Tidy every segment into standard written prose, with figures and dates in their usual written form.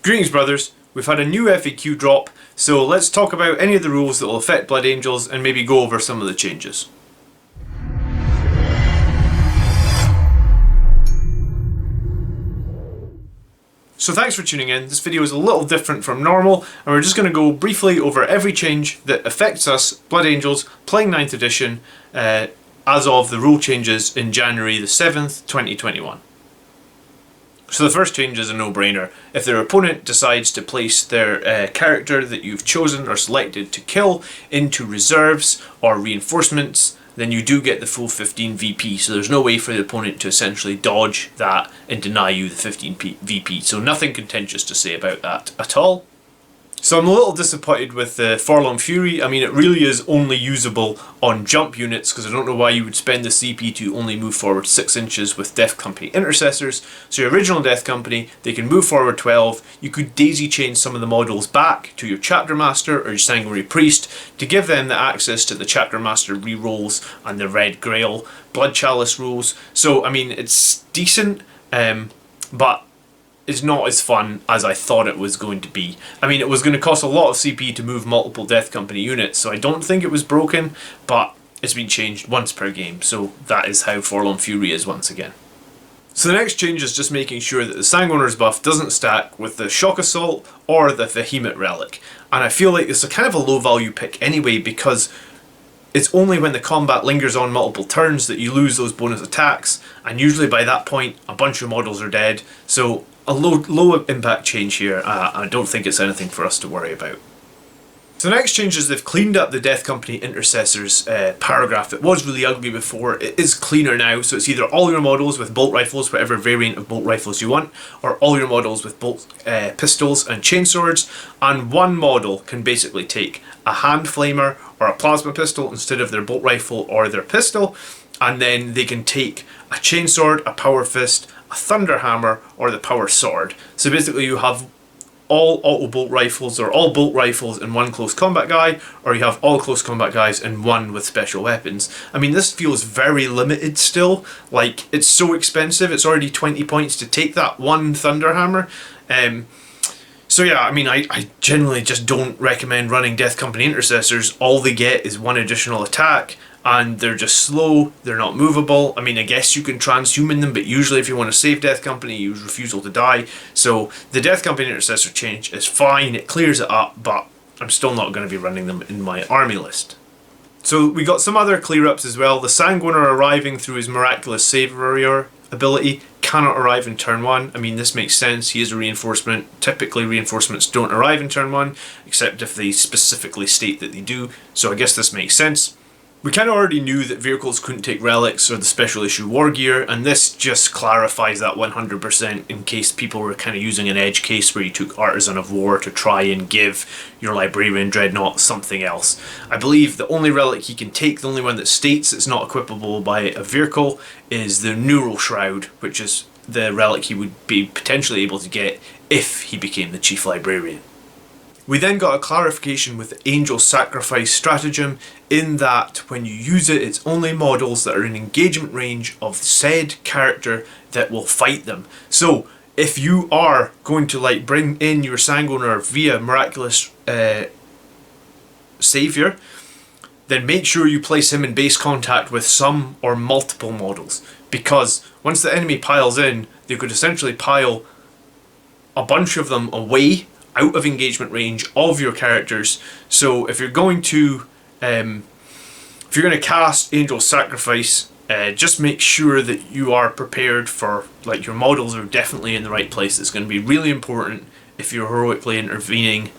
Greetings brothers, we've had a new FAQ drop, so let's talk about any of the rules that will affect Blood Angels and maybe go over some of the changes. So thanks for tuning in. This video is a little different from normal, and we're just going to go briefly over every change that affects us, Blood Angels, playing 9th edition, as of the rule changes in January the 7th, 2021. So the first change is a no-brainer. If their opponent decides to place their character that you've chosen or selected to kill into reserves or reinforcements, then you do get the full 15 VP. So there's no way for the opponent to essentially dodge that and deny you the 15 VP. So nothing contentious to say about that at all. So I'm a little disappointed with the Forlorn Fury. I mean, it really is only usable on jump units, because I don't know why you would spend the CP to only move forward 6 inches with Death Company Intercessors. So your original Death Company, they can move forward 12. You could daisy chain some of the models back to your Chapter Master or your Sanguinary Priest to give them the access to the Chapter Master rerolls and the Red Grail Blood Chalice rules. So, I mean, it's decent, but is not as fun as I thought it was going to be. I mean, it was going to cost a lot of CP to move multiple Death Company units, so I don't think it was broken, but it's been changed once per game, so that is how Forlorn Fury is once again. So the next change is just making sure that the Sanguiner's buff doesn't stack with the Shock Assault or the Behemoth Relic, and I feel like it's a kind of a low value pick anyway, because it's only when the combat lingers on multiple turns that you lose those bonus attacks, and usually by that point a bunch of models are dead, so a low impact change here. I don't think it's anything for us to worry about. So the next change is they've cleaned up the Death Company Intercessors paragraph that was really ugly before. It is cleaner now, so it's either all your models with bolt rifles, whatever variant of bolt rifles you want, or all your models with bolt pistols and chainswords, and one model can basically take a hand flamer or a plasma pistol instead of their bolt rifle or their pistol, and then they can take a chainsword, a power fist, a thunder hammer, or the power sword. So basically you have all auto bolt rifles or all bolt rifles in one close combat guy, or you have all close combat guys in one with special weapons. I mean, this feels very limited still. Like, it's so expensive. It's already 20 points to take that one thunder hammer. So yeah, I mean, I generally just don't recommend running Death Company Intercessors. All they get is one additional attack, and they're just slow, they're not movable. I mean, I guess you can transhuman them, but usually if you want to save Death Company, you use Refusal to Die. So the Death Company Intercessor change is fine, it clears it up, but I'm still not going to be running them in my army list. So we got some other clear-ups as well. The Sanguiner arriving through his Miraculous Savior ability cannot arrive in turn 1. I mean, this makes sense, he is a reinforcement. Typically reinforcements don't arrive in turn 1, except if they specifically state that they do, so I guess this makes sense. We kind of already knew that vehicles couldn't take relics or the special issue war gear, and this just clarifies that 100% in case people were kind of using an edge case where you took Artisan of War to try and give your Librarian Dreadnought something else. I believe the only relic he can take, the only one that states it's not equipable by a vehicle, is the Neural Shroud, which is the relic he would be potentially able to get if he became the Chief Librarian. We then got a clarification with the Angel Sacrifice stratagem, in that when you use it, it's only models that are in engagement range of said character that will fight them. So if you are going to like bring in your Sanguiner via Miraculous Savior, then make sure you place him in base contact with some or multiple models, because once the enemy piles in, they could essentially pile a bunch of them away out of engagement range of your characters. So if you're going to cast Angel Sacrifice, just make sure that you are prepared for, like, your models are definitely in the right place. It's going to be really important if you're heroically intervening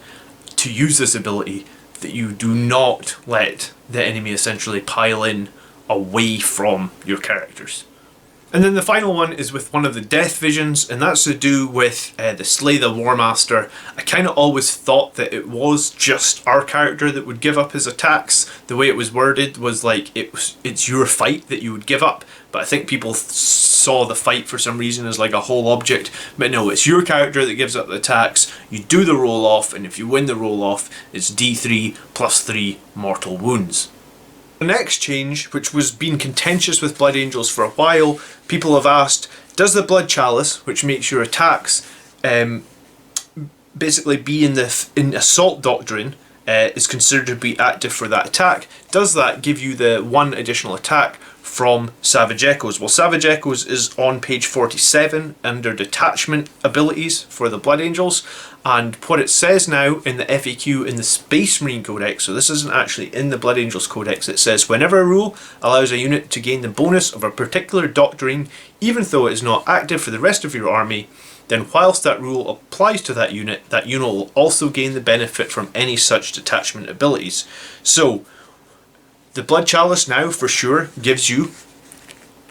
to use this ability that you do not let the enemy essentially pile in away from your characters. And then the final one is with one of the Death Visions, and that's to do with the Slay the War Master. I kind of always thought that it was just our character that would give up his attacks. The way it was worded was like it's your fight that you would give up, but I think people saw the fight for some reason as like a whole object. But no, it's your character that gives up the attacks. You do the roll off, and if you win the roll off, it's D3 plus 3 mortal wounds. The next change, which was being contentious with Blood Angels for a while, people have asked, does the Blood Chalice, which makes your attacks basically be in Assault Doctrine is considered to be active for that attack. Does that give you the 1 additional attack from Savage Echoes? Well, Savage Echoes is on page 47 under Detachment Abilities for the Blood Angels, and what it says now in the FAQ in the Space Marine Codex, so this isn't actually in the Blood Angels Codex, it says whenever a rule allows a unit to gain the bonus of a particular doctrine, even though it is not active for the rest of your army, then whilst that rule applies to that unit will also gain the benefit from any such detachment abilities. So the Blood Chalice now for sure gives you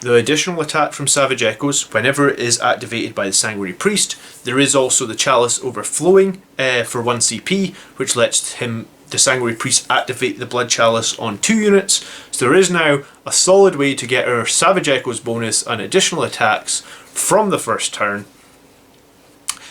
the additional attack from Savage Echoes whenever it is activated by the Sanguinary Priest. There is also the Chalice Overflowing for 1 CP, which lets the Sanguinary Priest, activate the Blood Chalice on 2 units. So there is now a solid way to get our Savage Echoes bonus and additional attacks from the first turn.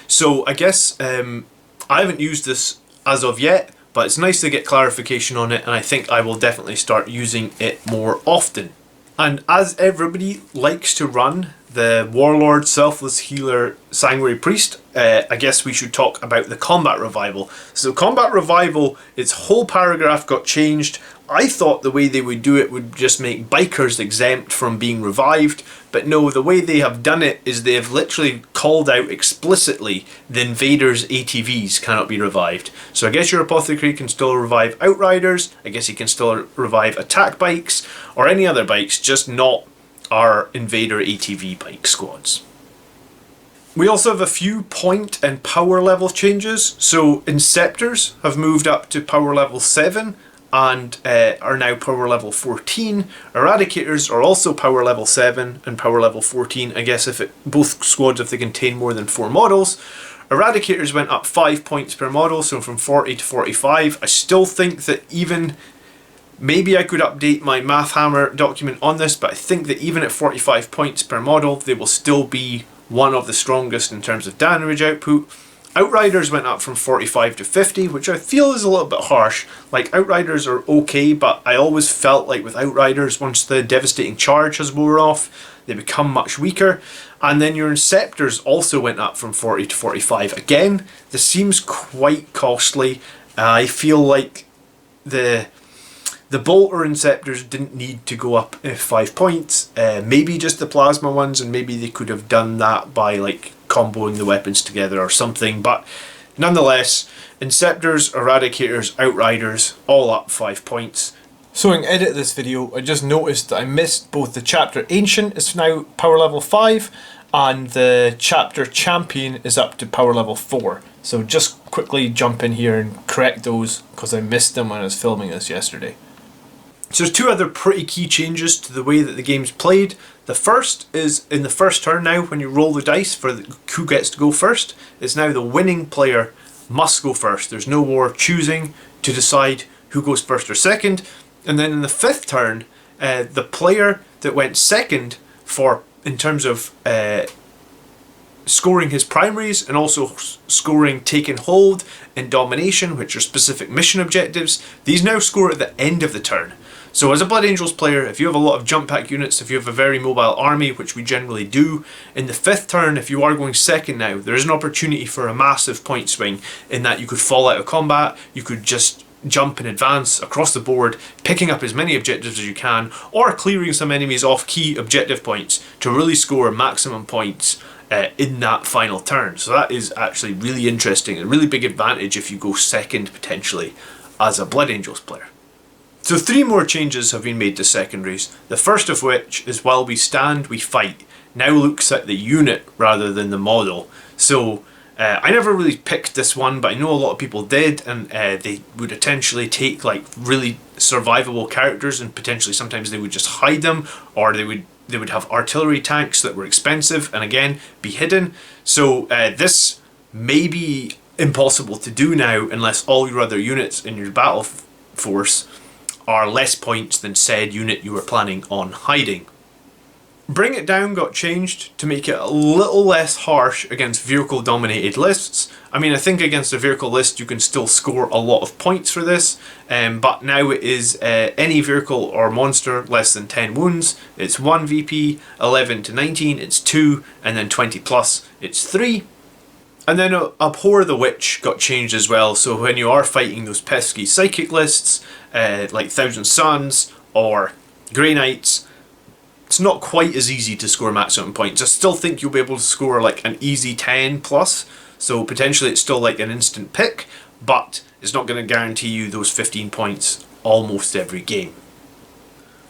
So I guess I haven't used this as of yet, but it's nice to get clarification on it, and I think I will definitely start using it more often. And as everybody likes to run the Warlord Selfless Healer Sanguinary Priest, I guess we should talk about the Combat Revival. So Combat Revival, its whole paragraph got changed. I thought the way they would do it would just make bikers exempt from being revived, but no, the way they have done it is they have literally called out explicitly the Invaders' ATVs cannot be revived. So I guess your Apothecary can still revive Outriders, I guess he can still revive attack bikes, or any other bikes, just not our Invader ATV bike squads. We also have a few point and power level changes. So Inceptors have moved up to power level 7 and are now power level 14. Eradicators are also power level 7 and power level 14. I guess both squads if they contain more than 4 models. Eradicators went up 5 points per model, so from 40 to 45. I still think that maybe I could update my Math Hammer document on this, but I think that even at 45 points per model, they will still be one of the strongest in terms of damage output. Outriders went up from 45 to 50, which I feel is a little bit harsh. Like, Outriders are okay, but I always felt like with Outriders, once the Devastating Charge has wore off, they become much weaker. And then your Inceptors also went up from 40 to 45. Again, this seems quite costly. I feel like the Bolter Inceptors didn't need to go up 5 points. Maybe just the Plasma ones, and maybe they could have done that by like comboing the weapons together or something. But nonetheless, Inceptors, Eradicators, Outriders, all up 5 points. So in edit this video, I just noticed that I missed both the Chapter Ancient is now power level 5, and the Chapter Champion is up to power level 4. So just quickly jump in here and correct those, because I missed them when I was filming this yesterday. So there's 2 other pretty key changes to the way that the game's played. The first is in the first turn now, when you roll the dice for who gets to go first, it's now the winning player must go first. There's no more choosing to decide who goes first or second. And then in the 5th turn, the player that went second in terms of scoring his primaries and also scoring Taken Hold and Domination, which are specific mission objectives, these now score at the end of the turn. So as a Blood Angels player, if you have a lot of jump pack units, if you have a very mobile army, which we generally do, in the 5th turn, if you are going second now, there is an opportunity for a massive point swing in that you could fall out of combat, you could just jump in advance across the board, picking up as many objectives as you can, or clearing some enemies off key objective points to really score maximum points in that final turn. So that is actually really interesting, a really big advantage if you go second potentially as a Blood Angels player. So 3 more changes have been made to secondaries, the first of which is while we stand we fight now looks at the unit rather than the model. So I never really picked this one, but I know a lot of people did, and they would potentially take like really survivable characters and potentially sometimes they would just hide them, or they would have artillery tanks that were expensive and again be hidden. So this may be impossible to do now unless all your other units in your battle force are less points than said unit you were planning on hiding. Bring It Down got changed to make it a little less harsh against vehicle dominated lists. I mean, I think against a vehicle list you can still score a lot of points for this, but now it is any vehicle or monster less than 10 wounds, it's 1 VP, 11 to 19 it's 2, and then 20 plus it's 3. And then Abhor the Witch got changed as well, so when you are fighting those pesky psychic lists, like Thousand Suns or Grey Knights, it's not quite as easy to score maximum points. I still think you'll be able to score like an easy 10 plus, so potentially it's still like an instant pick, but it's not going to guarantee you those 15 points almost every game.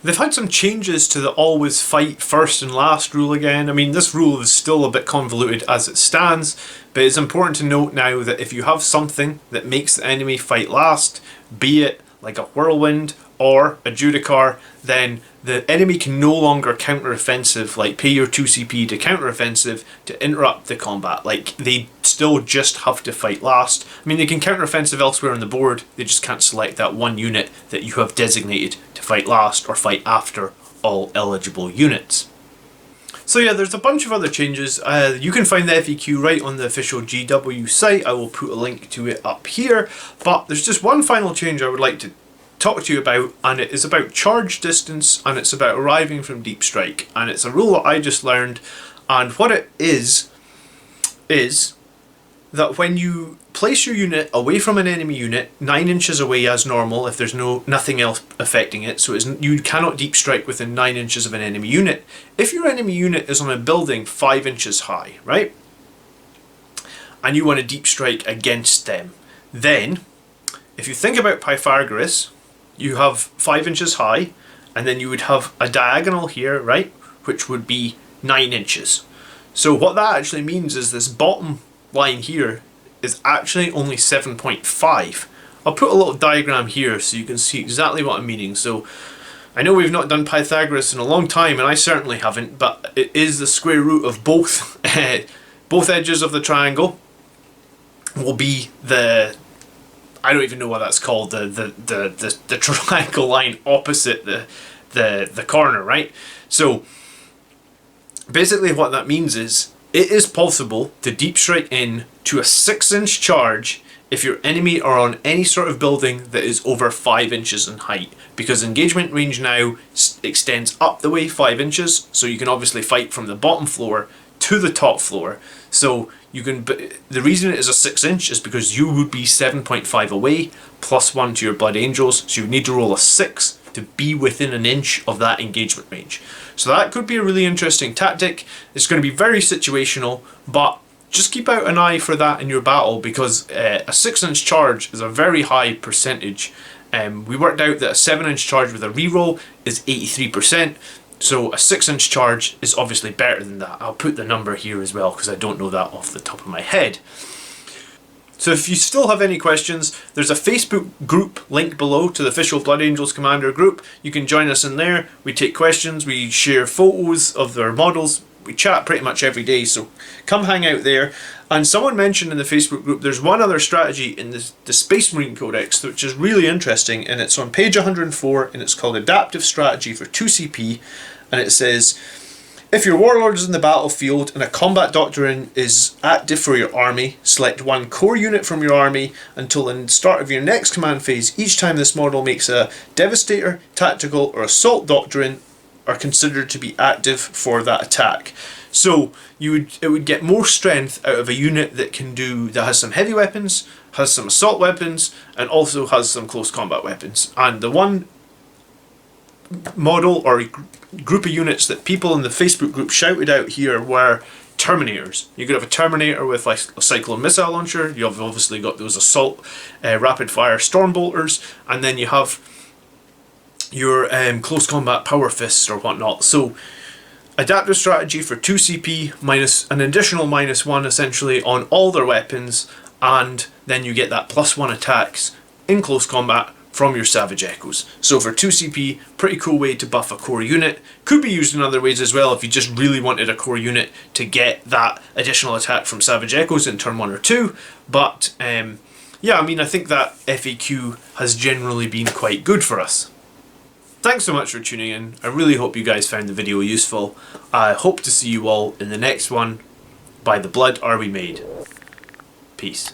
They've had some changes to the always fight first and last rule again. I mean, this rule is still a bit convoluted as it stands, but it's important to note now that if you have something that makes the enemy fight last, be it like a whirlwind or a Judicar, then the enemy can no longer counter-offensive, like pay your 2 CP to counter-offensive to interrupt the combat. Like, they still just have to fight last. I mean, they can counter-offensive elsewhere on the board, they just can't select that one unit that you have designated to fight last or fight after all eligible units. So yeah, there's a bunch of other changes. You can find the FAQ right on the official GW site. I will put a link to it up here. But there's just one final change I would like to talk to you about, and it is about charge distance, and it's about arriving from Deepstrike. And it's a rule that I just learned, and what it is that when you place your unit away from an enemy unit 9 inches away as normal, if there's nothing else affecting it, so you cannot deep strike within 9 inches of an enemy unit. If your enemy unit is on a building 5 inches high, right, and you want to deep strike against them, then if you think about Pythagoras, you have 5 inches high, and then you would have a diagonal here, right, which would be 9 inches. So what that actually means is this bottom line here is actually only 7.5. I'll put a little diagram here so you can see exactly what I'm meaning. So I know we've not done Pythagoras in a long time, and I certainly haven't, but it is the square root of both both edges of the triangle will be the, I don't even know what that's called, the triangle line opposite the corner, right? So basically what that means is it is possible to deep strike in to a 6-inch charge if your enemy are on any sort of building that is over 5 inches in height, because engagement range now extends up the way 5 inches, so you can obviously fight from the bottom floor to the top floor. So you can, the reason it is a 6-inch is because you would be 7.5 away, +1 to your Blood Angels, so you need to roll a 6 to be within an inch of that engagement range. So that could be a really interesting tactic. It's going to be very situational, but just keep out an eye for that in your battle, because a 6-inch charge is a very high percentage. We worked out that a 7-inch charge with a reroll is 83%, so a 6-inch charge is obviously better than that. I'll put the number here as well because I don't know that off the top of my head. So if you still have any questions, there's a Facebook group link below to the official Blood Angels Commander group. You can join us in there. We take questions, we share photos of their models, we chat pretty much every day, so come hang out there. And someone mentioned in the Facebook group there's one other strategy in the Space Marine Codex which is really interesting, and it's on page 104, and it's called Adaptive Strategy for 2 CP, and it says, if your warlord is in the battlefield and a combat doctrine is active for your army, select one core unit from your army until the start of your next command phase. Each time this model makes a devastator, tactical, or assault doctrine are considered to be active for that attack. So it would get more strength out of a unit that has some heavy weapons, has some assault weapons, and also has some close combat weapons. And the one model or group of units that people in the Facebook group shouted out here were Terminators. You could have a Terminator with like a Cyclone missile launcher, you've obviously got those assault rapid fire Stormbolters, and then you have your close combat Power Fists or whatnot. So adaptive strategy for 2 CP minus an additional -1 essentially on all their weapons, and then you get that +1 attacks in close combat from your Savage Echoes. So for 2 CP, pretty cool way to buff a core unit. Could be used in other ways as well if you just really wanted a core unit to get that additional attack from Savage Echoes in turn 1 or 2. But yeah, I mean, I think that FAQ has generally been quite good for us. Thanks so much for tuning in. I really hope you guys found the video useful. I hope to see you all in the next one. By the blood are we made. Peace.